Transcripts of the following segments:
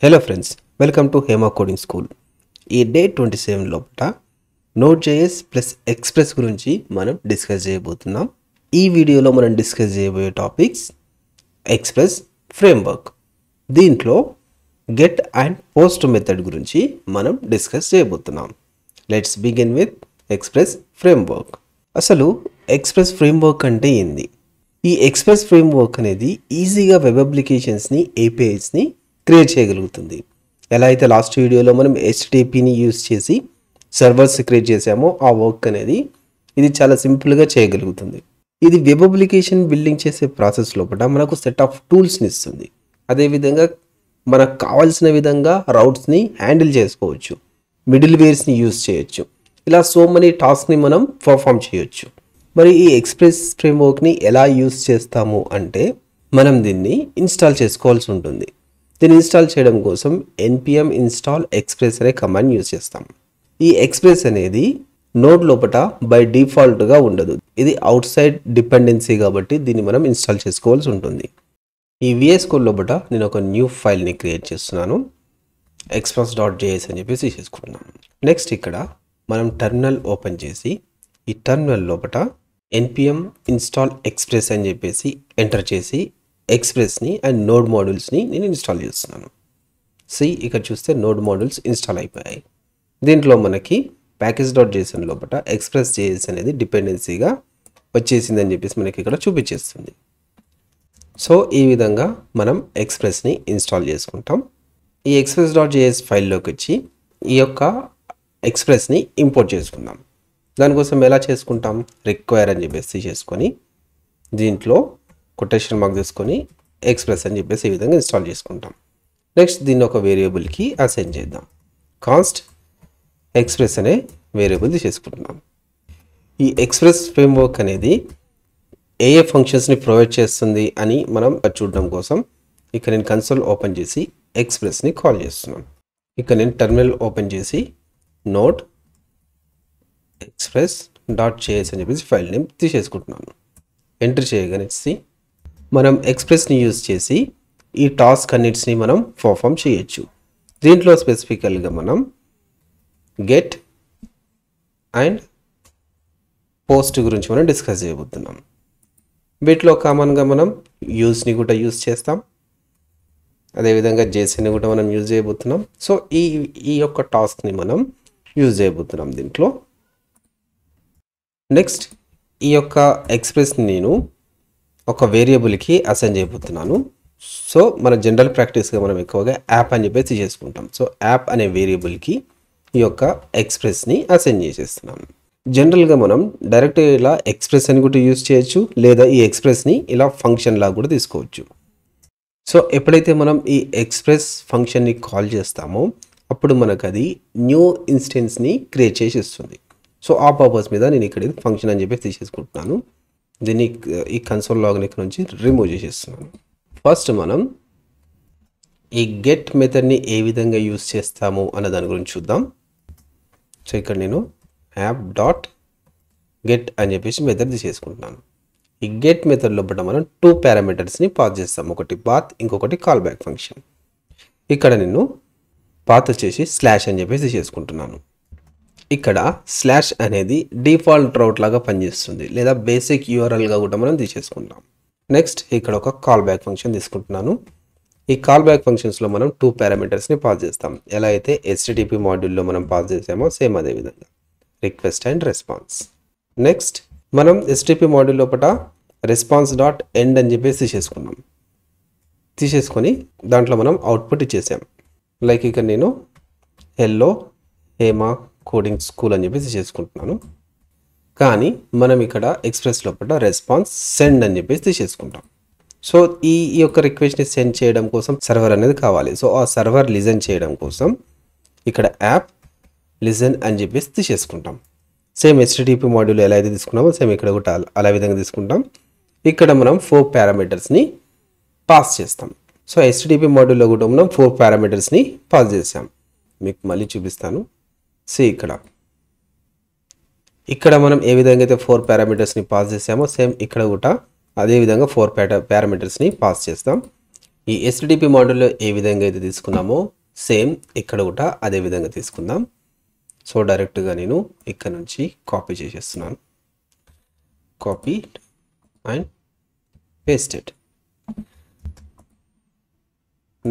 Hello friends, welcome to Hema Coding School. ఈ day 27 లోపల Node.js plus express గురించి మనం డిస్కస్ చేయబోతున్నాం. ఈ వీడియోలో మనం డిస్కస్ చేయబోయే టాపిక్స్ ఎక్స్ప్రెస్ ఫ్రేమ్వర్క్. దీంట్లో గెట్ అండ్ పోస్ట్ మెథడ్ గురించి మనం డిస్కస్ చేయబోతున్నాం. Let's begin with express framework. అసలు ఎక్స్ప్రెస్ ఫ్రేమ్వర్క్ అంటే ఏంది? ఈ ఎక్స్ప్రెస్ ఫ్రేమ్వర్క్ అనేది ఈజీగా వెబ్ అప్లికేషన్స్ని ఏపీఐస్ని క్రియేట్ చేయగలుగుతుంది. ఎలా అయితే లాస్ట్ వీడియోలో మనం HTTPని యూజ్ చేసి సర్వర్స్ క్రియేట్ చేసామో ఆ వర్క్ అనేది ఇది చాలా సింపుల్గా చేయగలుగుతుంది. ఇది వెబ్ అప్లికేషన్ బిల్డింగ్ చేసే ప్రాసెస్ లోపల మనకు సెట్ ఆఫ్ టూల్స్ని ఇస్తుంది. అదేవిధంగా మనకు కావాల్సిన విధంగా రౌట్స్ని హ్యాండిల్ చేసుకోవచ్చు, మిడిల్ వేర్స్ని యూజ్ చేయొచ్చు. ఇలా సో మెనీ టాస్క్ని మనం పర్ఫామ్ చేయొచ్చు. మరి ఈ ఎక్స్ప్రెస్ ఫ్రేమ్వర్క్ని ఎలా యూజ్ చేస్తాము అంటే మనం దీన్ని ఇన్స్టాల్ చేసుకోవాల్సి ఉంటుంది. దీన్ని ఇన్స్టాల్ చేయడం కోసం npm install express అనే కమాండ్ యూజ్ చేస్తాం. ఈ ఎక్స్ప్రెస్ అనేది నోడ్ లోపల బై డిఫాల్ట్గా ఉండదు. ఇది అవుట్ సైడ్ డిపెండెన్సీ కాబట్టి దీన్ని మనం ఇన్స్టాల్ చేసుకోవాల్సి ఉంటుంది. ఈ VS Code లోపల నేను ఒక న్యూ ఫైల్ని క్రియేట్ చేస్తున్నాను. express.js అని చెప్పేసి చేసుకుంటున్నాను. నెక్స్ట్ ఇక్కడ మనం టెర్మినల్ ఓపెన్ చేసి ఈ టెర్మినల్ లోపల npm install express అని చెప్పేసి ఎంటర్ చేసి ఎక్స్ప్రెస్ని అండ్ నోడ్ మాడ్యూల్స్ని నేను ఇన్స్టాల్ చేస్తున్నాను. ఇక్కడ చూస్తే నోడ్ మాడ్యూల్స్ ఇన్స్టాల్ అయిపోయాయి. దీంట్లో మనకి package.json లోపల express.js అనేది డిపెండెన్సీగా వచ్చేసిందని చెప్పేసి మనకి ఇక్కడ చూపించేస్తుంది. సో ఈ విధంగా మనం ఎక్స్ప్రెస్ని ఇన్స్టాల్ చేసుకుంటాం. ఈ express.js ఫైల్లోకి వచ్చి ఈ యొక్క ఎక్స్ప్రెస్ని ఇంపోర్ట్ చేసుకుందాం. దానికోసం ఎలా చేసుకుంటాం? రిక్వైర్ అని చెప్పేసి చేసుకొని దీంట్లో కొటేషన్ మార్క్ తీసుకొని ఎక్స్ప్రెస్ అని చెప్పేసి ఈ విధంగా ఇన్స్టాల్ చేసుకుంటాం. నెక్స్ట్ దీన్ని ఒక వేరియబుల్కి అసైన్ చేద్దాం. కాన్స్ట్ ఎక్స్ప్రెస్ అనే వేరియబుల్ తీసుకుంటున్నాం. ఈ ఎక్స్ప్రెస్ ఫ్రేమ్వర్క్ అనేది ఏ ఫంక్షన్స్ని ప్రొవైడ్ చేస్తుంది అని మనం చూడడం కోసం ఇక్కడ నేను కన్సోల్ ఓపెన్ చేసి ఎక్స్ప్రెస్ని కాల్ చేస్తున్నాను. ఇక్కడ నేను టెర్మినల్ ఓపెన్ చేసి నోడ్ express.js అని చెప్పేసి ఫైల్ నేమ్ తీసేసుకుంటున్నాను. ఎంటర్ చేయగానే మనం ఎక్స్ప్రెస్ని యూజ్ చేసి ఈ టాస్క్ అన్నిటిని మనం పర్ఫామ్ చేయొచ్చు. దీంట్లో స్పెసిఫికల్గా మనం గెట్ అండ్ పోస్ట్ గురించి మనం డిస్కస్ చేయబోతున్నాం. వీటిలో కామన్గా మనం యూజ్ని కూడా యూజ్ చేస్తాం, అదేవిధంగా జేసీని కూడా మనం యూజ్ చేయబోతున్నాం. సో ఈ యొక్క టాస్క్ని మనం యూజ్ చేయబోతున్నాం దీంట్లో. నెక్స్ట్ ఈ యొక్క ఎక్స్ప్రెస్ని నేను ఒక వేరియబుల్కి అసైన్ చేయబోతున్నాను. సో మన జనరల్ ప్రాక్టీస్గా మనం ఎక్కువగా యాప్ అని చెప్పేసి చేసుకుంటాం. సో యాప్ అనే వేరియబుల్కి ఈ యొక్క ఎక్స్ప్రెస్ని అసైన్ చేసేస్తున్నాను. జనరల్గా మనం డైరెక్ట్ ఇలా ఎక్స్ప్రెస్ అని కూడా యూజ్ చేయొచ్చు, లేదా ఈ ఎక్స్ప్రెస్ని ఇలా ఫంక్షన్ లాగా కూడా తీసుకోవచ్చు. సో ఎప్పుడైతే మనం ఈ ఎక్స్ప్రెస్ ఫంక్షన్ని కాల్ చేస్తామో అప్పుడు మనకు అది న్యూ ఇన్స్టెన్స్ని క్రియేట్ చేసి ఇస్తుంది. సో ఆ పర్పస్ మీద నేను ఇక్కడ ఫంక్షన్ అని చెప్పేసి తీసేసుకుంటున్నాను. దీన్ని ఈ కన్సోల్ లాగిన్ ఇక్కడ నుంచి రిమూవ్ చేసేస్తున్నాను. ఫస్ట్ మనం ఈ గెట్ మెథడ్ని ఏ విధంగా యూజ్ చేస్తాము అన్న దాని గురించి చూద్దాం. సో ఇక్కడ నేను app.get అని చెప్పేసి మెథడ్ తీసేసుకుంటున్నాను. ఈ గెట్ మెథడ్ లోపల మనం 2 పారామీటర్స్ని పాస్ చేస్తాం. ఒకటి పాత్, ఇంకొకటి కాల్ బ్యాక్ ఫంక్షన్. ఇక్కడ నేను పాత్ వచ్చేసి స్లాష్ అని చెప్పేసి తీసుకుంటున్నాను. ఇక్కడ స్లాష్ అనేది డిఫాల్ట్ రౌట్ లాగా పనిచేస్తుంది, లేదా బేసిక్ యూఆర్ఎల్గా కూడా మనం తీసేసుకుంటాం. నెక్స్ట్ ఇక్కడ ఒక కాల్ బ్యాక్ ఫంక్షన్ తీసుకుంటున్నాను. ఈ కాల్ బ్యాక్ ఫంక్షన్స్లో మనం 2 పారామీటర్స్ని పాస్ చేస్తాం. ఎలా అయితే HTTP మాడ్యూల్లో మనం పాస్ చేసామో సేమ్ అదే విధంగా రిక్వెస్ట్ అండ్ రెస్పాన్స్. నెక్స్ట్ మనం HTTP మాడ్యూల్ లోపల response.end అని చెప్పేసి తీసేసుకొని దాంట్లో మనం అవుట్పుట్ ఇచ్చేసాం. లైక్ ఇక్కడ నేను హెల్లో హేమా కోడింగ్ స్కూల్ అని చెప్పేసి చేసుకుంటున్నాను. కానీ మనం ఇక్కడ ఎక్స్ప్రెస్ లోపల రెస్పాన్స్ సెండ్ అని చెప్పేసి తీసేసుకుంటాం. సో ఈ యొక్క రిక్వెస్ట్ని సెండ్ చేయడం కోసం సర్వర్ అనేది కావాలి. సో ఆ సర్వర్ లిజన్ చేయడం కోసం ఇక్కడ యాప్ లిజన్ అని చెప్పేసి తీసేసుకుంటాం. సేమ్ HTTP మాడ్యూల్ ఎలా అయితే తీసుకున్నామో సేమ్ ఇక్కడ కూడా అలా విధంగా తీసుకుంటాం. ఇక్కడ మనం 4 పారామీటర్స్ని పాస్ చేస్తాం. సో HTTP మాడ్యూల్లో కూడా మనం 4 పారామీటర్స్ని పాస్ చేసాం. మీకు మళ్ళీ చూపిస్తాను. ఇక్కడ మనం ఏ విధంగా అయితే 4 పారామీటర్స్ని పాస్ చేసామో సేమ్ ఇక్కడ కూడా అదే విధంగా 4 పారామీటర్స్ని పాస్ చేస్తాం. ఈ HTTP మాడ్యూల్లో ఏ విధంగా అయితే తీసుకున్నామో సేమ్ ఇక్కడ కూడా అదే విధంగా తీసుకుందాం. సో డైరెక్ట్గా నేను ఇక్కడ నుంచి కాపీ చేసేస్తున్నాను. Copy and paste it.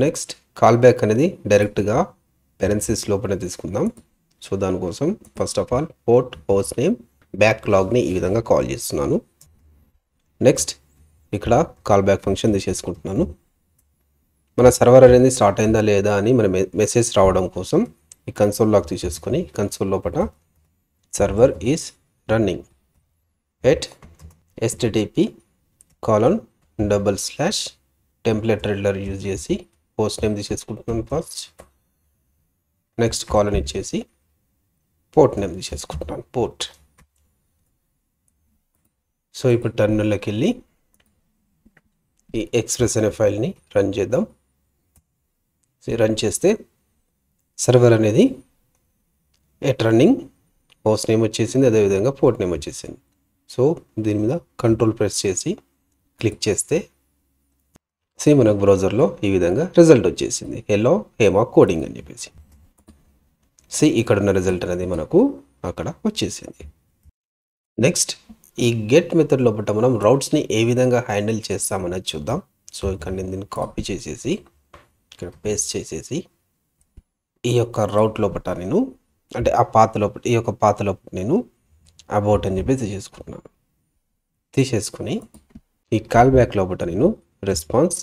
Next call back అనేది డైరెక్ట్గా పెరెన్సిస్ లోపల తీసుకుందాం. సో దానికోసం first of all port host name బ్యాక్లాగ్ని ఈ విధంగా కాల్ చేస్తున్నాను. నెక్స్ట్ ఇక్కడ కాల్ బ్యాక్ ఫంక్షన్ తీసేసుకుంటున్నాను. మన సర్వర్ అనేది స్టార్ట్ అయిందా లేదా అని మన మెసేజ్ రావడం కోసం ఈ కన్సోల్ లాగ్ తీసేసుకొని కన్సోల్ లోపల సర్వర్ ఈజ్ రన్నింగ్ ఎట్ http://టెంప్లెట్ రెడ్లర్ యూజ్ చేసి పోస్ట్ నేమ్ తీసేసుకుంటున్నాను ఫస్ట్. నెక్స్ట్ కాలన్ ఇచ్చేసి పోర్ట్ నేమ్ తీసేసుకుంటున్నాను పోర్ట్. సో ఇప్పుడు టెర్మినల్లోకి వెళ్ళి ఈ ఎక్స్ప్రెస్ అనే ఫైల్ని రన్ చేద్దాం. రన్ చేస్తే సర్వర్ అనేది ఎట్ రన్నింగ్ హోస్ట్ నేమ్ వచ్చేసింది, అదేవిధంగా పోర్ట్ నేమ్ వచ్చేసింది. సో దీని మీద కంట్రోల్ ప్రెస్ చేసి క్లిక్ చేస్తే మనకు బ్రౌజర్లో ఈ విధంగా రిజల్ట్ వచ్చేసింది, హెలో హేమా కోడింగ్ అని చెప్పేసి. ఇక్కడ ఉన్న రిజల్ట్ అనేది మనకు అక్కడ వచ్చేసింది. నెక్స్ట్ ఈ గెట్ మెథడ్ లోపల మనం రౌట్స్ని ఏ విధంగా హ్యాండిల్ చేస్తామనేది చూద్దాం. సో ఇక్కడ నేను దీన్ని కాపీ చేసేసి ఇక్కడ పేస్ట్ చేసేసి ఈ యొక్క రౌట్ లోపల నేను అంటే ఆ పాత లోపల ఈ యొక్క పాత లోపల నేను అబౌట్ అని చెప్పి తీసేసుకుని ఈ కాల్ బ్యాక్ లోపల నేను రెస్పాన్స్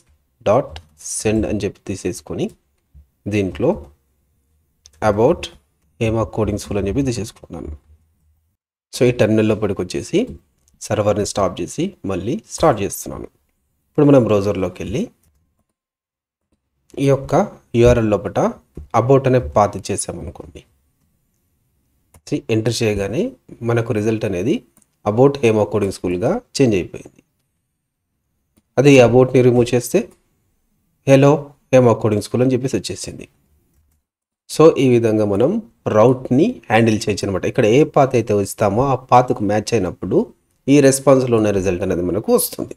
డాట్ సెండ్ అని చెప్పి తీసేసుకొని దీంట్లో అబౌట్ హేమా కోడింగ్ స్కూల్ అని చెప్పి తీసేసుకుంటున్నాను. సో ఈ టెర్మినల్ లోపలికి వచ్చేసి సర్వర్ని స్టాప్ చేసి మళ్ళీ స్టార్ట్ చేస్తున్నాను. ఇప్పుడు మనం బ్రౌజర్లోకి వెళ్ళి ఈ యొక్క URL లోపల అబౌట్ అనే పాత్ ఇచ్చేసామనుకోండి. ఎంటర్ చేయగానే మనకు రిజల్ట్ అనేది అబౌట్ హేమా కోడింగ్ స్కూల్గా చేంజ్ అయిపోయింది. అదే ఈ అబౌట్ని రిమూవ్ చేస్తే హెలో హేమా కోడింగ్ స్కూల్ అని చెప్పేసి వచ్చేసింది. సో ఈ విధంగా మనం రౌట్ని హ్యాండిల్ చేయొచ్చు అనమాట. ఇక్కడ ఏ పాత్ అయితే ఇస్తామో ఆ పాత్కు మ్యాచ్ అయినప్పుడు ఈ రెస్పాన్స్లో ఉన్న రిజల్ట్ అనేది మనకు వస్తుంది.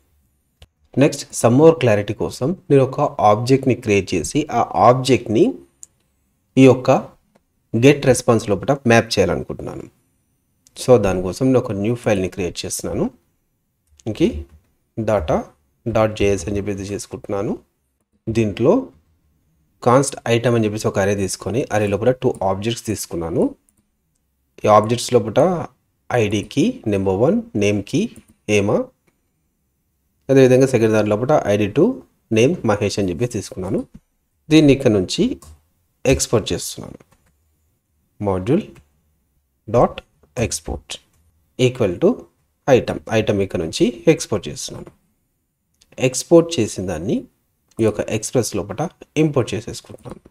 నెక్స్ట్ సమ్ మోర్ క్లారిటీ కోసం నేను ఒక ఆబ్జెక్ట్ని క్రియేట్ చేసి ఆ ఆబ్జెక్ట్ని ఈ యొక్క గెట్ రెస్పాన్స్ లోపల మ్యాప్ చేయాలనుకుంటున్నాను. సో దానికోసం నేను ఒక న్యూ ఫైల్ని క్రియేట్ చేస్తున్నాను. ఇంక data.js అని చెప్పేసి చేసుకుంటున్నాను. దీంట్లో కాన్స్ట్ ఐటమ్ అని చెప్పేసి ఒక అరే తీసుకొని అరే లోపల 2 ఆబ్జెక్ట్స్ తీసుకున్నాను. ఈ ఆబ్జెక్ట్స్ లోపల ఐడికి నెంబర్ 1 నేమ్కి హేమా, అదేవిధంగా సెకండ్ దాని లోపల ID2 నేమ్ మహేష్ అని చెప్పి తీసుకున్నాను. దీన్ని ఇక్కడ నుంచి ఎక్స్పోర్ట్ చేస్తున్నాను. Module dot export equal to item ఇక్కడ నుంచి ఎక్స్పోర్ట్ చేస్తున్నాను. ఎక్స్పోర్ట్ చేసిన దాన్ని ఈ యొక్క ఎక్స్ప్రెస్ లోపల ఇంపోర్ట్ చేసేసుకుంటున్నాను.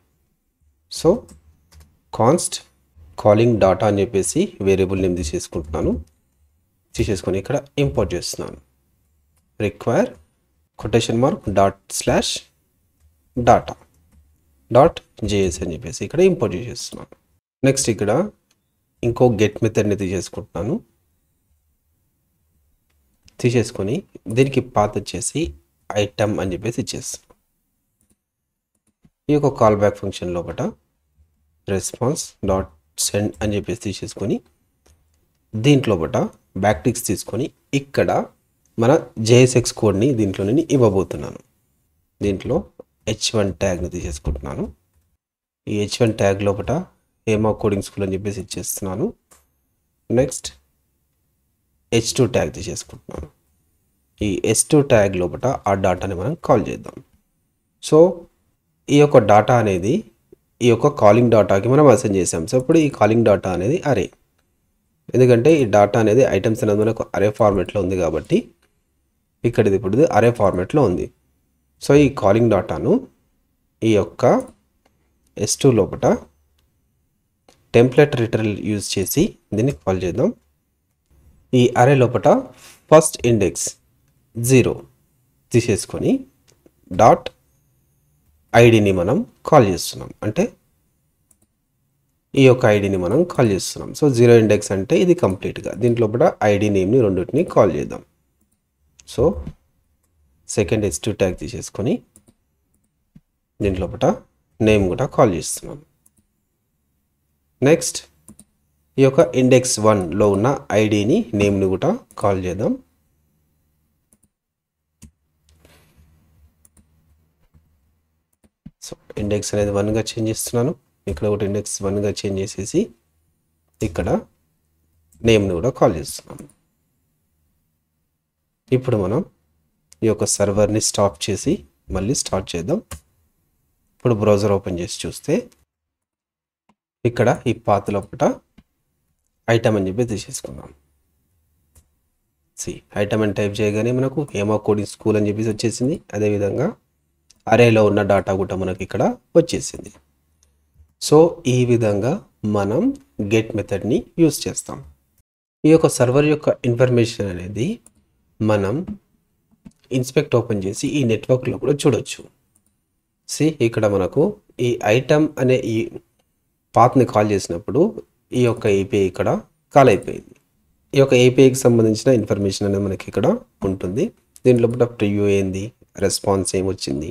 సో కాన్స్ట్ కాలింగ్ డాటా అని చెప్పేసి వేరియబుల్ నేమ్ తీసేసుకొని ఇక్కడ ఇంపోర్ట్ చేస్తున్నాను. రిక్వైర్ $data.js అని చెప్పేసి ఇక్కడ ఇంపోర్ట్ చేసేస్తున్నాను. నెక్స్ట్ ఇక్కడ ఇంకో గెట్ మెథడ్ని తీసేసుకొని దీనికి పాత్ వచ్చేసి ఐటమ్ అని చెప్పేసి ఇచ్చేస్తాను. ఈ యొక్క కాల్ బ్యాక్ ఫంక్షన్ లోపల రెస్పాన్స్ డాట్ సెండ్ అని చెప్పేసి తీసేసుకొని దీంట్లో బ్యాక్టిక్స్ తీసుకొని ఇక్కడ మన JSX కోడ్ని దీంట్లో నేను ఇవ్వబోతున్నాను. దీంట్లో H1 ట్యాగ్ని తీసేసుకుంటున్నాను. ఈ H1 ట్యాగ్ లోపల హేమా కోడింగ్ స్కూల్ అని చెప్పేసి ఇచ్చేస్తున్నాను. నెక్స్ట్ H2 ట్యాగ్ తీసేసుకుంటున్నాను. ఈ S2 ట్యాగ్ లోపల ఆ డాటాని మనం కాల్ చేద్దాం. సో ఈ యొక్క డాటా అనేది ఈ యొక్క కాలింగ్ డాటాకి మనం అసైన్ చేసాం. సో ఇప్పుడు ఈ కాలింగ్ డాటా అనేది అరే, ఎందుకంటే ఈ డాటా అనేది ఐటమ్స్ అనేది మనకు అరే ఫార్మాట్లో ఉంది కాబట్టి ఇక్కడ ఇప్పుడు అరే ఫార్మాట్లో ఉంది. సో ఈ కాలింగ్ డాటాను ఈ యొక్క S2 లోపల టెంప్లెట్ రిటర్న్ యూజ్ చేసి దీన్ని కాల్ చేద్దాం. ఈ అరే లోపల ఫస్ట్ ఇండెక్స్ 0 తీసేసుకొని డాట్ ఐడిని మనం కాల్ చేస్తున్నాం. అంటే ఈ యొక్క ఐడిని మనం కాల్ చేస్తున్నాం. సో 0 ఇండెక్స్ అంటే ఇది కంప్లీట్గా దీంట్లో కూడా ఐడి నేమ్ని రెండింటిని కాల్ చేద్దాం. సో సెకండ్ S2 ట్యాగ్ తీసేసుకొని దీంట్లో నేమ్ కూడా కాల్ చేస్తున్నాను. నెక్స్ట్ ఈ యొక్క ఇండెక్స్ 1లో ఉన్న ఐడిని నేమ్ని కూడా కాల్ చేద్దాం. సో ఇండెక్స్ అనేది 1గా చేంజ్ చేస్తున్నాను. ఇక్కడ ఒకటి ఇండెక్స్ 1గా చేంజ్ చేసేసి ఇక్కడ నేమ్ని కూడా కాల్ చేస్తున్నాను. ఇప్పుడు మనం ఈ యొక్క సర్వర్ని స్టాప్ చేసి మళ్ళీ స్టార్ట్ చేద్దాం. ఇప్పుడు బ్రౌజర్ ఓపెన్ చేసి చూస్తే ఇక్కడ ఈ పాత్ లోపల ఐటమ్ అని చెప్పి తీసేసుకున్నాం. ఐటమ్ అని టైప్ చేయగానే మనకు హేమా కోడింగ్ స్కూల్ అని చెప్పేసి వచ్చేసింది. అదేవిధంగా అరేలో ఉన్న డాటా కూడా మనకి ఇక్కడ వచ్చేసింది. సో ఈ విధంగా మనం గెట్ మెథడ్ని యూజ్ చేస్తాం. ఈ యొక్క సర్వర్ యొక్క ఇన్ఫర్మేషన్ అనేది మనం ఇన్స్పెక్ట్ ఓపెన్ చేసి ఈ నెట్వర్క్లో కూడా చూడొచ్చు. ఇక్కడ మనకు ఈ ఐటమ్ అనే ఈ పాత్ని కాల్ చేసినప్పుడు ఈ యొక్క ఏపీఐ ఇక్కడ కాల్ అయిపోయింది. ఈ యొక్క ఏపీఐకి సంబంధించిన ఇన్ఫర్మేషన్ అనేది మనకి ఇక్కడ ఉంటుంది. దీంట్లో ప్రివ్యూ ఏంది, రెస్పాన్స్ ఏమొచ్చింది,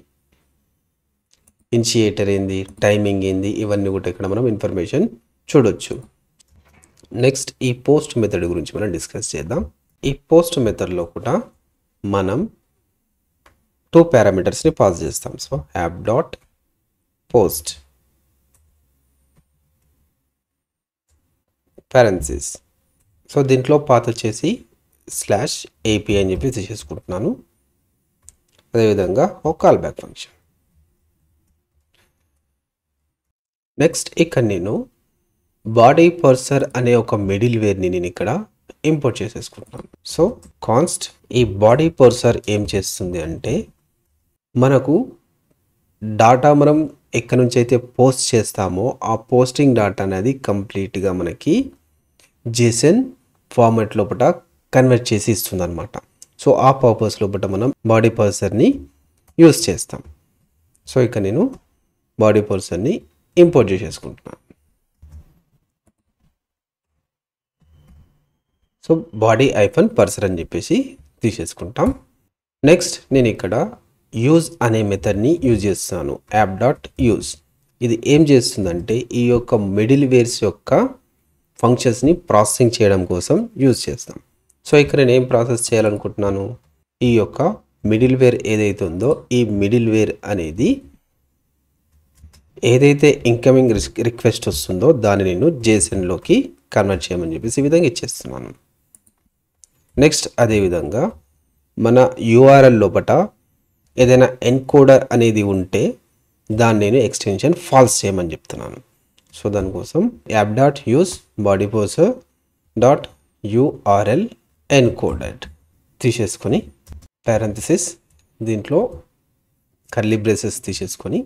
ఇనిషియేటర్ ఏంది, టైమింగ్ ఏంది, ఇవన్నీ కూడా ఇక్కడ మనం ఇన్ఫర్మేషన్ చూడొచ్చు. నెక్స్ట్ ఈ పోస్ట్ మెథడ్ గురించి మనం డిస్కస్ చేద్దాం. ఈ పోస్ట్ మెథడ్లో కూడా మనం 2 పారామీటర్స్ని పాస్ చేస్తాం. So app dot post parenthesis. So దీంట్లో పాత్ వచ్చేసి /API అని చెప్పి తీసేసుకుంటున్నాను. అదేవిధంగా ఒక కాల్ బ్యాక్ ఫంక్షన్. నెక్స్ట్ ఇక్కడ నేను బాడీ పర్సర్ అనే ఒక మిడిల్ వేర్ని నేను ఇక్కడ ఇంపోర్ట్ చేసేసుకుంటున్నాను. సో కాన్స్ట్ ఈ బాడీ పర్సర్ ఏం చేస్తుంది అంటే మనకు డాటా మనం ఎక్కడి నుంచి అయితే పోస్ట్ చేస్తామో ఆ పోస్టింగ్ డాటా అనేది కంప్లీట్గా మనకి JSON ఫార్మాట్ లోపల కన్వర్ట్ చేసి ఇస్తుంది అనమాట. సో ఆ పర్పస్ లోపల మనం బాడీ పర్సర్ని యూజ్ చేస్తాం. సో ఇక నేను బాడీ పర్సర్ని ఇంపోర్ట్ చేసేసుకుంటున్నాను. సో బాడీ -పర్సర్ అని చెప్పేసి తీసేసుకుంటాం. నెక్స్ట్ నేను ఇక్కడ యూజ్ అనే మెథడ్ని యూజ్ చేస్తున్నాను. App dot use. ఇది ఏం చేస్తుందంటే ఈ యొక్క మిడిల్ వేర్స్ యొక్క ఫంక్షన్స్ని ప్రాసెసింగ్ చేయడం కోసం యూజ్ చేస్తాం. సో ఇక్కడ నేను ఏం ప్రాసెస్ చేయాలనుకుంటున్నాను, ఈ యొక్క మిడిల్ వేర్ ఏదైతే ఉందో ఈ మిడిల్ వేర్ అనేది ఏదైతే ఇన్కమింగ్ రిక్వెస్ట్ వస్తుందో దాన్ని నేను JSONలోకి కన్వర్ట్ చేయమని చెప్పేసి ఈ విధంగా ఇచ్చేస్తున్నాను. నెక్స్ట్ అదేవిధంగా మన URL లోపల ఏదైనా ఎన్కోడర్ అనేది ఉంటే దాన్ని నేను ఎక్స్టెన్షన్ ఫాల్స్ చేయమని చెప్తున్నాను. సో దానికోసం app dot use body parser dot URL encoded తీసేసుకొని పారెంథసిస్ దీంట్లో కర్లీ బ్రేసెస్ తీసేసుకొని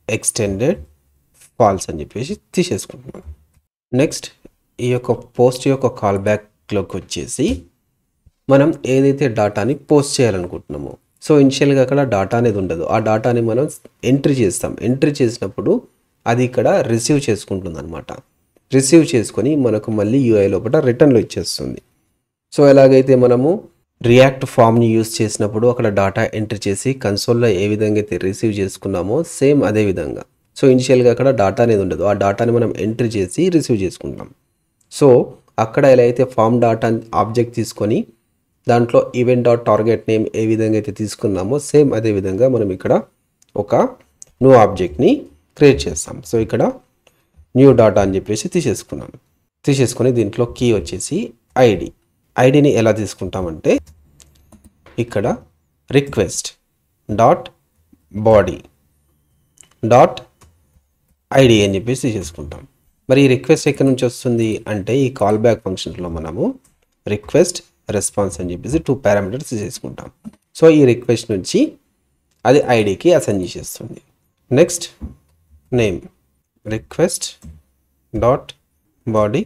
ఎక్స్టెండెడ్ ఫాల్స్ అని చెప్పేసి తీసేసుకుంటున్నాను. నెక్స్ట్ ఈ యొక్క పోస్ట్ యొక్క కాల్ బ్యాక్లోకి వచ్చేసి మనం ఏదైతే డాటాని పోస్ట్ చేయాలనుకుంటున్నామో సో ఇనిషియల్గా అక్కడ డాటా అనేది ఉండదు. ఆ డాటాని మనం ఎంట్రీ చేస్తాం. ఎంట్రీ చేసినప్పుడు అది ఇక్కడ రిసీవ్ చేసుకుంటుంది అనమాట. రిసీవ్ చేసుకొని మనకు మళ్ళీ UI లోపల రిటర్న్లో ఇచ్చేస్తుంది. సో ఎలాగైతే మనము రియాక్ట్ ఫామ్ని యూజ్ చేసినప్పుడు అక్కడ డాటా ఎంట్రీ చేసి కన్సోల్లో ఏ విధంగా అయితే రిసీవ్ చేసుకున్నామో సేమ్ అదే విధంగా. సో ఇనిషియల్గా అక్కడ డాటా అనేది ఉండదు. ఆ డాటాని మనం ఎంట్రీ చేసి రిసీవ్ చేసుకుంటాం. సో అక్కడ ఎలా అయితే ఫామ్ డాటా ఆబ్జెక్ట్ తీసుకొని దాంట్లో ఈవెంట్ డాట్ టార్గెట్ నేమ్ ఏ విధంగా అయితే తీసుకున్నామో సేమ్ అదే విధంగా మనం ఇక్కడ ఒక న్యూ ఆబ్జెక్ట్ని క్రియేట్ చేస్తాం. సో ఇక్కడ న్యూ డాటా అని చెప్పేసి తీసేసుకొని దీంట్లో కీ వచ్చేసి ఐడిని ఎలా తీసుకుంటామంటే ఇక్కడ request dot body dot ID అని చెప్పేసి తీసేసుకుంటాం. మరి ఈ రిక్వెస్ట్ ఎక్కడి నుంచి వస్తుంది అంటే ఈ కాల్ బ్యాక్ ఫంక్షన్లో మనము రిక్వెస్ట్ రెస్పాన్స్ అని చెప్పేసి 2 పారామీటర్స్ తీసుకుంటాం. సో ఈ రిక్వెస్ట్ నుంచి అది ఐడికి అసైన్ చేసేస్తుంది. Next name request dot body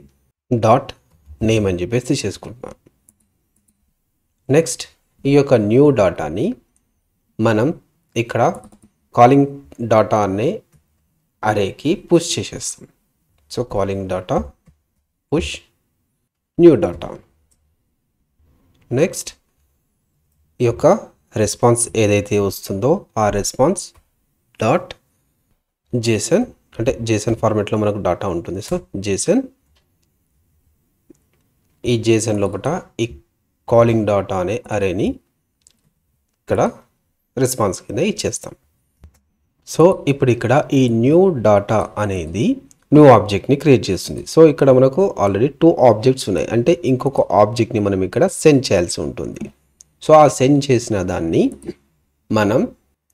dot name అని చెప్పేసి తీసేసుకుంటున్నాం. నెక్స్ట్ ఈ యొక్క న్యూ డాటాని మనం ఇక్కడ కాలింగ్ డాటా అనే అరేకి పుష్ చేసేస్తాం. So calling data push new data. Next ఈ యొక్క రెస్పాన్స్ ఏదైతే వస్తుందో ఆ రెస్పాన్స్ డాట్ జేసన్ అంటే జేసన్ ఫార్మాట్లో మనకు డాటా ఉంటుంది. సో జేసన్, ఈ జేసన్ లోపల ఈ కాలింగ్ డాటా అనే అరేని ఇక్కడ రెస్పాన్స్ కింద ఇచ్చేస్తాం. సో ఇప్పుడు ఇక్కడ ఈ న్యూ డాటా అనేది న్యూ ఆబ్జెక్ట్ని క్రియేట్ చేస్తుంది. సో ఇక్కడ మనకు ఆల్రెడీ 2 ఆబ్జెక్ట్స్ ఉన్నాయి, అంటే ఇంకొక ఆబ్జెక్ట్ని మనం ఇక్కడ సెండ్ చేయాల్సి ఉంటుంది. సో ఆ సెండ్ చేసిన దాన్ని మనం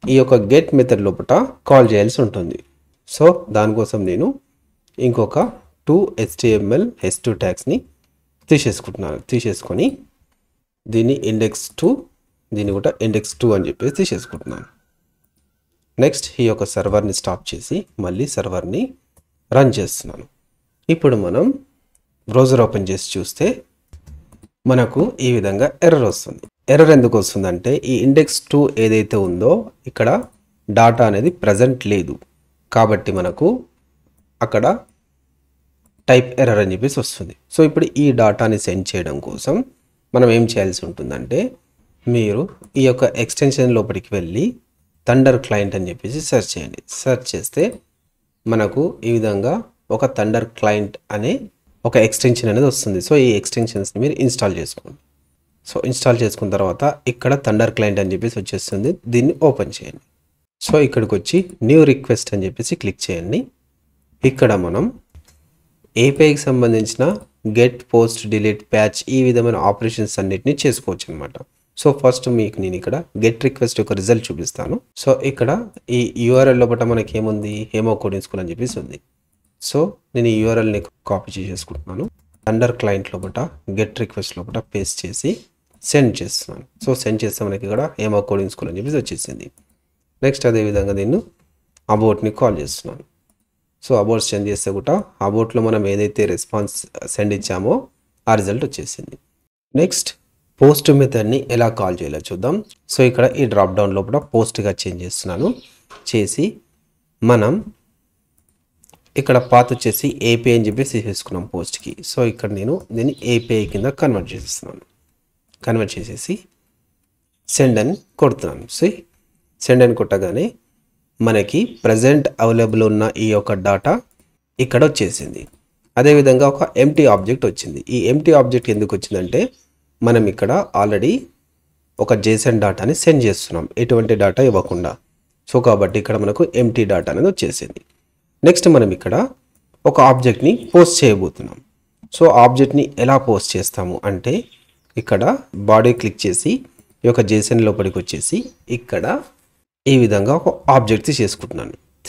ఈ యొక్క గెట్ మెథడ్ లోపల కాల్ చేయాల్సి ఉంటుంది. సో దానికోసం నేను ఇంకొక 2 HTML h2 ట్యాగ్స్ని తీసేసుకొని దీన్ని index2, దీన్ని కూడా index2 అని చెప్పేసి తీసేసుకుంటున్నాను. నెక్స్ట్ ఈ యొక్క సర్వర్ని స్టాప్ చేసి మళ్ళీ సర్వర్ని రన్ చేస్తున్నాను. ఇప్పుడు మనం బ్రౌజర్ ఓపెన్ చేసి చూస్తే మనకు ఈ విధంగా ఎర్రర్ వస్తుంది. ఎర్రర్ ఎందుకు వస్తుందంటే ఈ index2 ఏదైతే ఉందో ఇక్కడ డాటా అనేది ప్రజెంట్ లేదు, కాబట్టి మనకు అక్కడ టైప్ ఎర్రర్ అని చెప్పేసి వస్తుంది. సో ఇప్పుడు ఈ డాటాని సెండ్ చేయడం కోసం మనం ఏం చేయాల్సి ఉంటుందంటే, మీరు ఈ యొక్క ఎక్స్టెన్షన్ లోపలికి వెళ్ళి థండర్ క్లయింట్ అని చెప్పేసి సెర్చ్ చేయండి. సెర్చ్ చేస్తే మనకు ఈ విధంగా ఒక థండర్ క్లయింట్ అనే ఒక ఎక్స్టెన్షన్ అనేది వస్తుంది. సో ఈ ఎక్స్టెన్షన్స్ని మీరు ఇన్స్టాల్ చేసుకోండి. సో ఇన్స్టాల్ చేసుకున్న తర్వాత ఇక్కడ థండర్ క్లయింట్ అని చెప్పేసి వచ్చేస్తుంది, దీన్ని ఓపెన్ చేయండి. సో ఇక్కడికి వచ్చి న్యూ రిక్వెస్ట్ అని చెప్పేసి క్లిక్ చేయండి. ఇక్కడ మనం ఏపీఐకి సంబంధించిన గెట్, పోస్ట్, డిలీట్, ప్యాచ్ ఈ విధమైన ఆపరేషన్స్ అన్నిటిని చేసుకోవచ్చు అనమాట. సో ఫస్ట్ మీకు నేను ఇక్కడ గెట్ రిక్వెస్ట్ యొక్క రిజల్ట్ చూపిస్తాను. సో ఇక్కడ ఈ యూఆర్ఎల్ లోపల మనకి ఏముంది, హేమా కోడింగ్ స్కూల్ అని చెప్పేసి ఉంది. సో నేను ఈ యూఆర్ఎల్ని కాపీ చేసేసుకుంటున్నాను. థండర్ క్లయింట్ లోపల గెట్ రిక్వెస్ట్ లోపల పేస్ట్ చేసి సెండ్ చేస్తున్నాను. సో సెండ్ చేస్తే మనకి ఇక్కడ హేమా కోడింగ్ స్కూల్ అని చెప్పేసి వచ్చేసింది. నెక్స్ట్ అదేవిధంగా నేను అబౌట్ని కాల్ చేస్తున్నాను. సో అబౌట్ సెండ్ చేస్తే కూడా అబౌట్లో మనం ఏదైతే రెస్పాన్స్ సెండ్ ఇచ్చామో ఆ రిజల్ట్ వచ్చేసింది. నెక్స్ట్ పోస్ట్ మెథడ్ని ఎలా కాల్ చేయాలో చూద్దాం. సో ఇక్కడ ఈ డ్రాప్ డౌన్ లోపల పోస్ట్గా చేంజ్ చేస్తున్నాను. చేసి మనం ఇక్కడ పాత్ వచ్చేసి ఏపీఐ అని చెప్పేసి తీసుకున్నాం పోస్ట్కి. సో ఇక్కడ నేను దీన్ని ఏపీఐ కింద కన్వర్ట్ చేసేస్తున్నాను. కన్వర్ట్ చేసేసి సెండ్ అని కొడుతున్నాను. సో సెండ్ అని కొట్టగానే మనకి ప్రజెంట్ అవైలబుల్ ఉన్న ఈ యొక్క డాటా ఇక్కడ వచ్చేసింది. అదేవిధంగా ఒక ఎంటీ ఆబ్జెక్ట్ వచ్చింది. ఈ ఎంటీ ఆబ్జెక్ట్ ఎందుకు వచ్చిందంటే, మనం ఇక్కడ ఆల్రెడీ ఒక జేసన్ డాటాని సెండ్ చేస్తున్నాం, ఎటువంటి డాటా ఇవ్వకుండా. సో కాబట్టి ఇక్కడ మనకు ఎంటీ డాటా అనేది వచ్చేసింది. నెక్స్ట్ మనం ఇక్కడ ఒక ఆబ్జెక్ట్ని పోస్ట్ చేయబోతున్నాం. సో ఆబ్జెక్ట్ని ఎలా పోస్ట్ చేస్తాము అంటే, ఇక్కడ బాడీ క్లిక్ చేసి ఈ యొక్క జేసన్ లోపలికి వచ్చేసి ఇక్కడ ఈ విధంగా ఒక ఆబ్జెక్ట్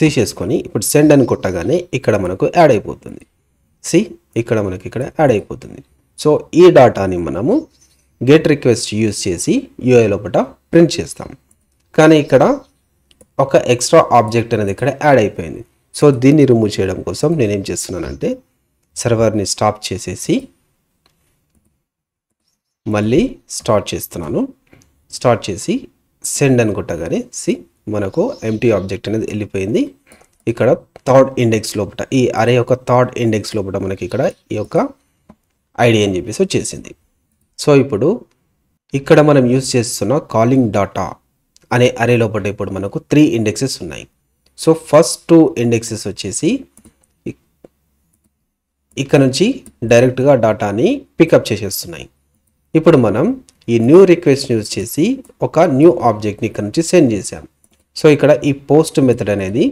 తీసేసుకొని ఇప్పుడు సెండ్ అని కొట్టగానే ఇక్కడ మనకు యాడ్ అయిపోతుంది. ఇక్కడ మనకి ఇక్కడ యాడ్ అయిపోతుంది. సో ఈ డాటాని మనము గెట్ రిక్వెస్ట్ యూజ్ చేసి యూఐ లోపల ప్రింట్ చేస్తాం. కానీ ఇక్కడ ఒక ఎక్స్ట్రా ఆబ్జెక్ట్ అనేది ఇక్కడ యాడ్ అయిపోయింది. సో దీన్ని రిమూవ్ చేయడం కోసం నేనేం చేస్తున్నానంటే, సర్వర్ని స్టాప్ చేసేసి మళ్ళీ స్టార్ట్ చేస్తున్నాను. స్టార్ట్ చేసి సెండ్ అని కొట్టగానే మనకు ఎంటీ ఆబ్జెక్ట్ అనేది వెళ్ళిపోయింది. ఇక్కడ థర్డ్ ఇండెక్స్ లోపల ఈ అరే యొక్క థర్డ్ ఇండెక్స్ లోపల మనకి ఇక్కడ ఈ యొక్క ఐడి అని చెప్పేసి వచ్చేసింది. సో ఇప్పుడు ఇక్కడ మనం యూజ్ చేస్తున్న కాలింగ్ డాటా అనే అరే లోపల ఇప్పుడు మనకు 3 ఇండెక్సెస్ ఉన్నాయి. సో ఫస్ట్ 2 ఇండెక్సెస్ వచ్చేసి ఇక్కడ నుంచి డైరెక్ట్గా డాటాని పికప్ చేసేస్తున్నాయి. ఇప్పుడు మనం ఈ న్యూ రిక్వెస్ట్ యూజ్ చేసి ఒక న్యూ ఆబ్జెక్ట్ని ఇక్కడ నుంచి సెండ్ చేసాం. సో ఇక్కడ ఈ పోస్ట్ మెథడ్ అనేది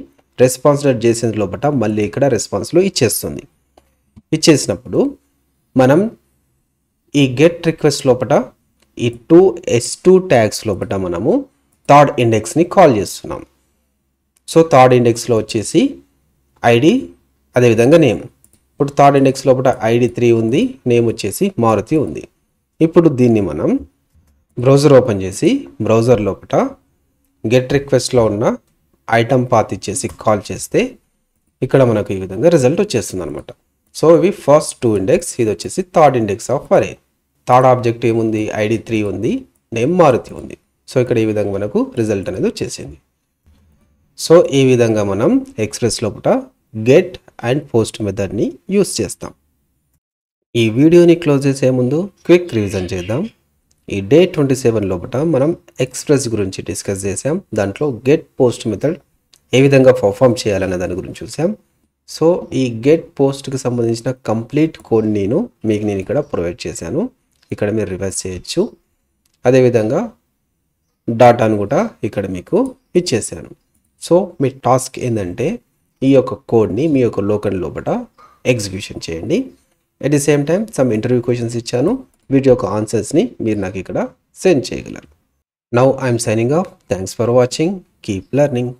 రెస్పాన్స్.json లోపల మళ్ళీ ఇక్కడ రెస్పాన్స్లో ఇచ్చేస్తుంది. ఇచ్చేసినప్పుడు మనం ఈ గెట్ రిక్వెస్ట్ లోపల ఈ 2 h2 ట్యాగ్స్ లోపల మనము థర్డ్ ఇండెక్స్ని కాల్ చేస్తున్నాం. సో థర్డ్ ఇండెక్స్లో వచ్చేసి ఐడి, అదేవిధంగా నేమ్. ఇప్పుడు థర్డ్ ఇండెక్స్ లోపల ఐడి 3 ఉంది, నేమ్ వచ్చేసి మారుతి ఉంది. ఇప్పుడు దీన్ని మనం బ్రౌజర్ ఓపెన్ చేసి బ్రౌజర్ లోపల గెట్ రిక్వెస్ట్లో ఉన్న ఐటమ్ పాత్ ఇచ్చేసి కాల్ చేస్తే ఇక్కడ మనకు ఈ విధంగా రిజల్ట్ వచ్చేస్తుంది అనమాట. సో ఇవి ఫస్ట్ 2 ఇండెక్స్, ఇది వచ్చేసి థర్డ్ ఇండెక్స్ ఆఫ్ అరే. థర్డ్ ఆబ్జెక్ట్ ఏముంది, ఐడి 3 ఉంది, నేమ్ మారుతి ఉంది. సో ఇక్కడ ఈ విధంగా మనకు రిజల్ట్ అనేది వచ్చేసింది. సో ఈ విధంగా మనం ఎక్స్ప్రెస్ లోపల గెట్ అండ్ పోస్ట్ మెథడ్ని యూస్ చేస్తాం. ఈ వీడియోని క్లోజ్ చేసే ముందు క్విక్ రివిజన్ చేద్దాం. ఈ డే 27 లోపల మనం ఎక్స్ప్రెస్ గురించి డిస్కస్ చేసాం. దాంట్లో గెట్, పోస్ట్ మెథడ్ ఏ విధంగా పర్ఫామ్ చేయాలనే దాని గురించి చూసాం. సో ఈ గెట్ పోస్ట్కి సంబంధించిన కంప్లీట్ కోడ్ నేను ఇక్కడ ప్రొవైడ్ చేశాను. ఇక్కడ మీరు రివర్స్ చేయొచ్చు. అదేవిధంగా డాటాను కూడా ఇక్కడ మీకు ఇచ్చేసాను. సో మీ టాస్క్ ఏంటంటే ఈ యొక్క కోడ్ని మీ యొక్క లోకల్ లోపల ఎగ్జిక్యూషన్ చేయండి. At the same time some interview questions ఇచ్చాను. వీటి యొక్క ఆన్సర్స్ని మీరు నాకు ఇక్కడ సెండ్ చేయగలరు. Now I'm signing off. Thanks for watching. Keep learning.